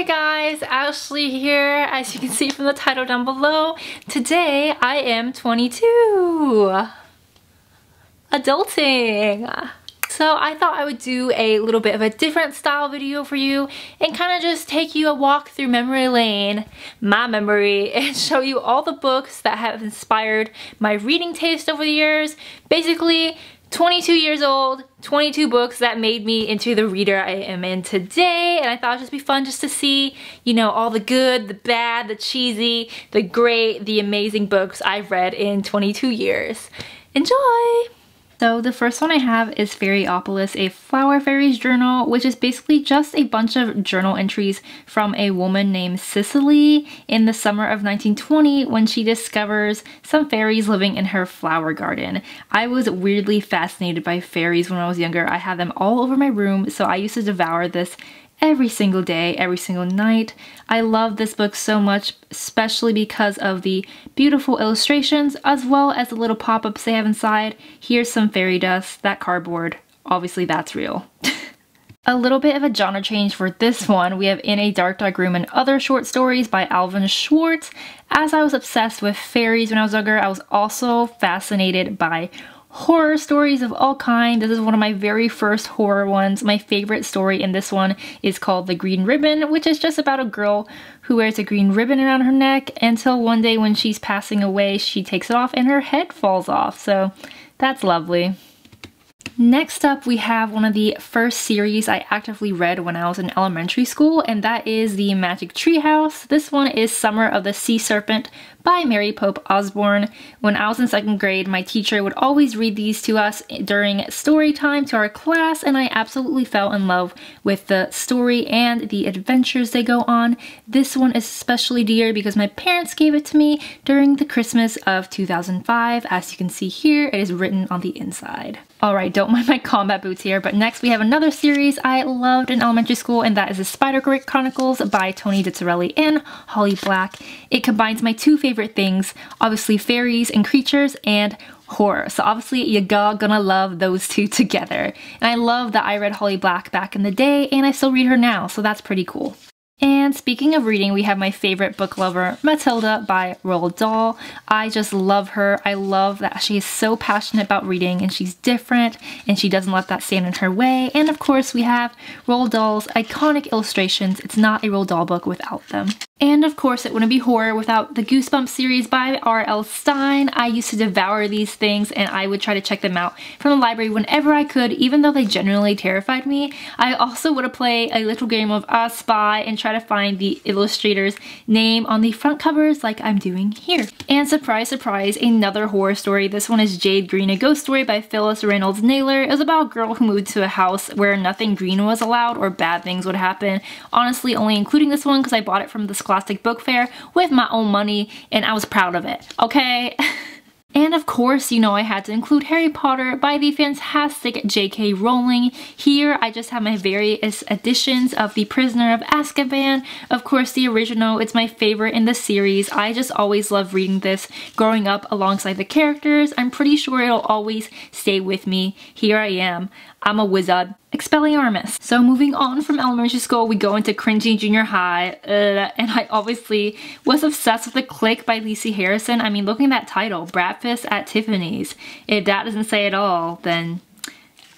Hey guys, Ashley here. As you can see from the title down below, today I am 22. Adulting. So I thought I would do a little bit of a different style video for you and kind of just take you a walk through memory lane, my memory, and show you all the books that have inspired my reading taste over the years. Basically, 22 years old, 22 books that made me into the reader I am in today, and I thought it'd just be fun just to see, you know, all the good, the bad, the cheesy, the great, the amazing books I've read in 22 years. Enjoy! So the first one I have is Fairyopolis, a Flower Fairies journal, which is basically just a bunch of journal entries from a woman named Cicely in the summer of 1920 when she discovers some fairies living in her flower garden. I was weirdly fascinated by fairies when I was younger. I had them all over my room, so I used to devour this every single day, every single night. I love this book so much, especially because of the beautiful illustrations as well as the little pop-ups they have inside. Here's some fairy dust, that cardboard, obviously that's real. A little bit of a genre change for this one. We have In a Dark Dark Room and Other Short Stories by Alvin Schwartz. As I was obsessed with fairies when I was younger, I was also fascinated by horror stories of all kinds. This is one of my very first horror ones. My favorite story in this one is called The Green Ribbon, which is just about a girl who wears a green ribbon around her neck until one day when she's passing away, she takes it off and her head falls off. So that's lovely. Next up, we have one of the first series I actively read when I was in elementary school, and that is The Magic Treehouse. This one is Summer of the Sea Serpent by Mary Pope Osborne. When I was in second grade, my teacher would always read these to us during story time to our class, and I absolutely fell in love with the story and the adventures they go on. This one is especially dear because my parents gave it to me during the Christmas of 2005. As you can see here, it is written on the inside. Alright, don't mind my combat boots here, but next we have another series I loved in elementary school, and that is the SpiderCorrect Chronicles by Tony DiTerrelli and Holly Black. It combines my two favorite things, obviously fairies and creatures, and horror. So obviously you're gonna love those two together. And I love that I read Holly Black back in the day, and I still read her now, so that's pretty cool. And speaking of reading, we have my favorite book lover, Matilda by Roald Dahl. I just love her. I love that she is so passionate about reading and she's different and she doesn't let that stand in her way. And of course we have Roald Dahl's iconic illustrations. It's not a Roald Dahl book without them. And of course it wouldn't be horror without the Goosebumps series by R.L. Stine. I used to devour these things and I would try to check them out from the library whenever I could, even though they genuinely terrified me. I also would play a little game of I Spy and try to find the illustrator's name on the front covers like I'm doing here. And surprise, surprise, another horror story. This one is Jade Green, a ghost story by Phyllis Reynolds Naylor. It was about a girl who moved to a house where nothing green was allowed or bad things would happen. Honestly, only including this one because I bought it from the Scholastic Book Fair with my own money and I was proud of it, okay? And of course, you know I had to include Harry Potter by the fantastic J.K. Rowling. Here I just have my various editions of The Prisoner of Azkaban. Of course the original, it's my favorite in the series. I just always love reading this growing up alongside the characters. I'm pretty sure it'll always stay with me. Here I am. I'm a wizard. Expelliarmus. So moving on from elementary school, we go into cringy junior high, and I obviously was obsessed with The Clique by Lacey Harrison. I mean, looking at that title, Breakfast at Tiffanys. If that doesn't say it all, then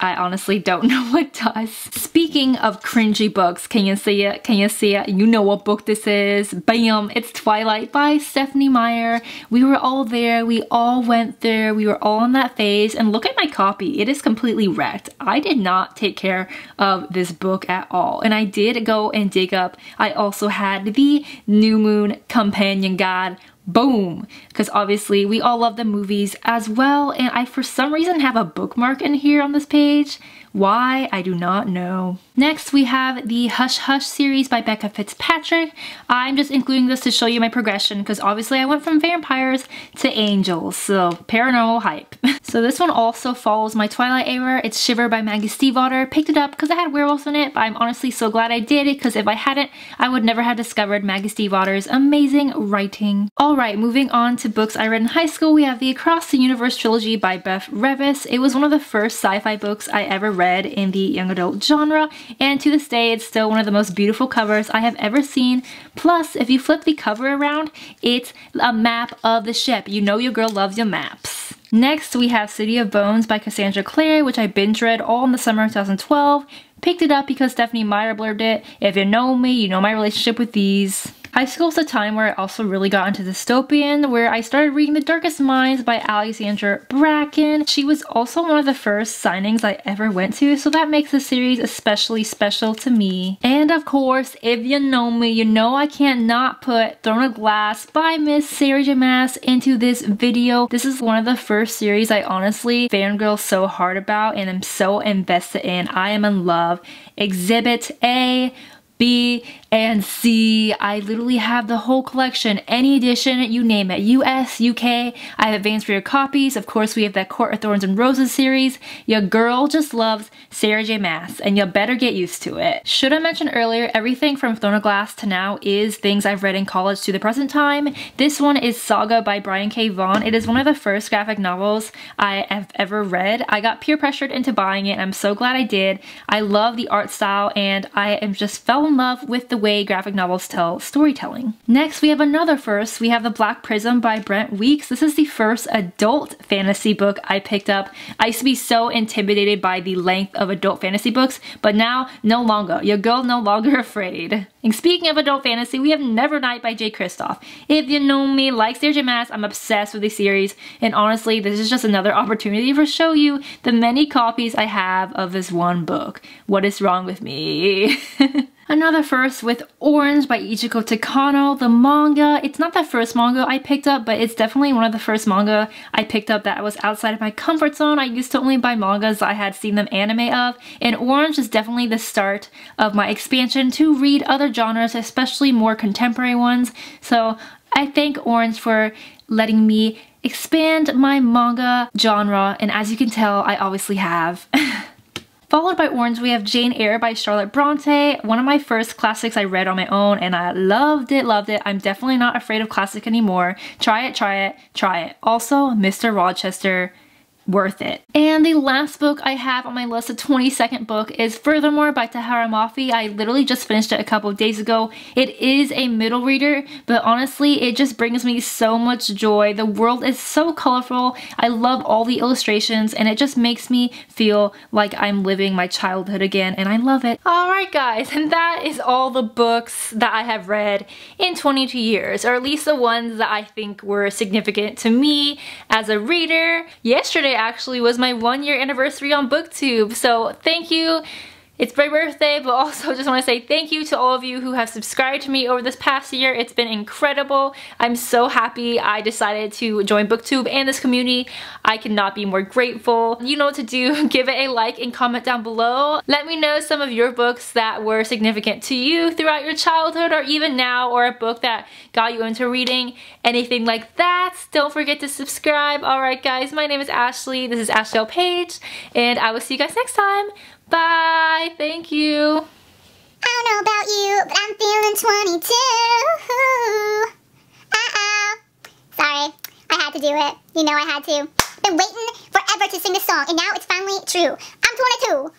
I honestly don't know what does. Speaking of cringy books, can you see it? Can you see it? You know what book this is. Bam! It's Twilight by Stephenie Meyer. We were all there. We all went there. We were all in that phase. And look at my copy. It is completely wrecked. I did not take care of this book at all. And I did go and dig up. I also had the New Moon Companion Guide. Boom! Because obviously we all love the movies as well, and I for some reason have a bookmark in here on this page. Why? I do not know. Next we have the Hush Hush series by Becca Fitzpatrick. I'm just including this to show you my progression because obviously I went from vampires to angels, so paranormal hype. So this one also follows my Twilight era. It's Shiver by Maggie Stiefvater. Picked it up because it had werewolves in it, but I'm honestly so glad I did it because if I hadn't, I would never have discovered Maggie Stiefvater's amazing writing. All Alright, moving on to books I read in high school, we have the Across the Universe trilogy by Beth Revis. It was one of the first sci-fi books I ever read in the young adult genre, and to this day it's still one of the most beautiful covers I have ever seen. Plus, if you flip the cover around, it's a map of the ship. You know your girl loves your maps. Next, we have City of Bones by Cassandra Clare, which I binge read all in the summer of 2012. Picked it up because Stephanie Meyer blurbed it. If you know me, you know my relationship with these. High school was a time where I also really got into dystopian, where I started reading The Darkest Minds by Alexandra Bracken. She was also one of the first signings I ever went to, so that makes the series especially special to me. And of course, if you know me, you know I can't not put Throne of Glass by Miss Sarah J Maas into this video. This is one of the first series I honestly fangirl so hard about and am so invested in. I am in love. Exhibit A, B, and C. I literally have the whole collection, any edition, you name it. US, UK, I have advanced reader copies. Of course, we have that Court of Thorns and Roses series. Your girl just loves Sarah J Maas, and you better get used to it. Should I mention earlier, everything from Throne of Glass to now is things I've read in college to the present time. This one is Saga by Brian K. Vaughan. It is one of the first graphic novels I have ever read. I got peer pressured into buying it, and I'm so glad I did. I love the art style, and I am just fell in love with the way graphic novels tell storytelling. Next, we have another first. We have The Black Prism by Brent Weeks. This is the first adult fantasy book I picked up. I used to be so intimidated by the length of adult fantasy books, but now, no longer. Your girl no longer afraid. And speaking of adult fantasy, we have Nevernight by Jay Kristoff. If you know me, like Sarah J Maas, I'm obsessed with the series, and honestly, this is just another opportunity to show you the many copies I have of this one book. What is wrong with me? Another first with Orange by Ichiko Takano, the manga. It's not the first manga I picked up, but it's definitely one of the first manga I picked up that was outside of my comfort zone. I used to only buy mangas I had seen them anime of, and Orange is definitely the start of my expansion to read other genres, especially more contemporary ones. So I thank Orange for letting me expand my manga genre, and as you can tell, I obviously have. Followed by Orange, we have Jane Eyre by Charlotte Bronte, one of my first classics I read on my own, and I loved it, loved it. I'm definitely not afraid of classic anymore. Try it, try it, try it. Also, Mr. Rochester, worth it. And the last book I have on my list, a 22nd book, is Furthermore by Tahara Mafi. I literally just finished it a couple of days ago. It is a middle reader, but honestly, it just brings me so much joy. The world is so colorful. I love all the illustrations, and it just makes me feel like I'm living my childhood again, and I love it. Alright guys, and that is all the books that I have read in 22 years, or at least the ones that I think were significant to me as a reader. Yesterday actually was my 1-year anniversary on BookTube, so thank you. It's my birthday, but also just want to say thank you to all of you who have subscribed to me over this past year. It's been incredible. I'm so happy I decided to join BookTube and this community. I cannot be more grateful. You know what to do. Give it a like and comment down below. Let me know some of your books that were significant to you throughout your childhood or even now, or a book that got you into reading, anything like that. Don't forget to subscribe. Alright guys, my name is Ashley. This is AshleyOutPaged, and I will see you guys next time. Bye! Thank you! I don't know about you, but I'm feeling 22. Sorry, I had to do it. You know I had to. Been waiting forever to sing this song, and now it's finally true. I'm 22!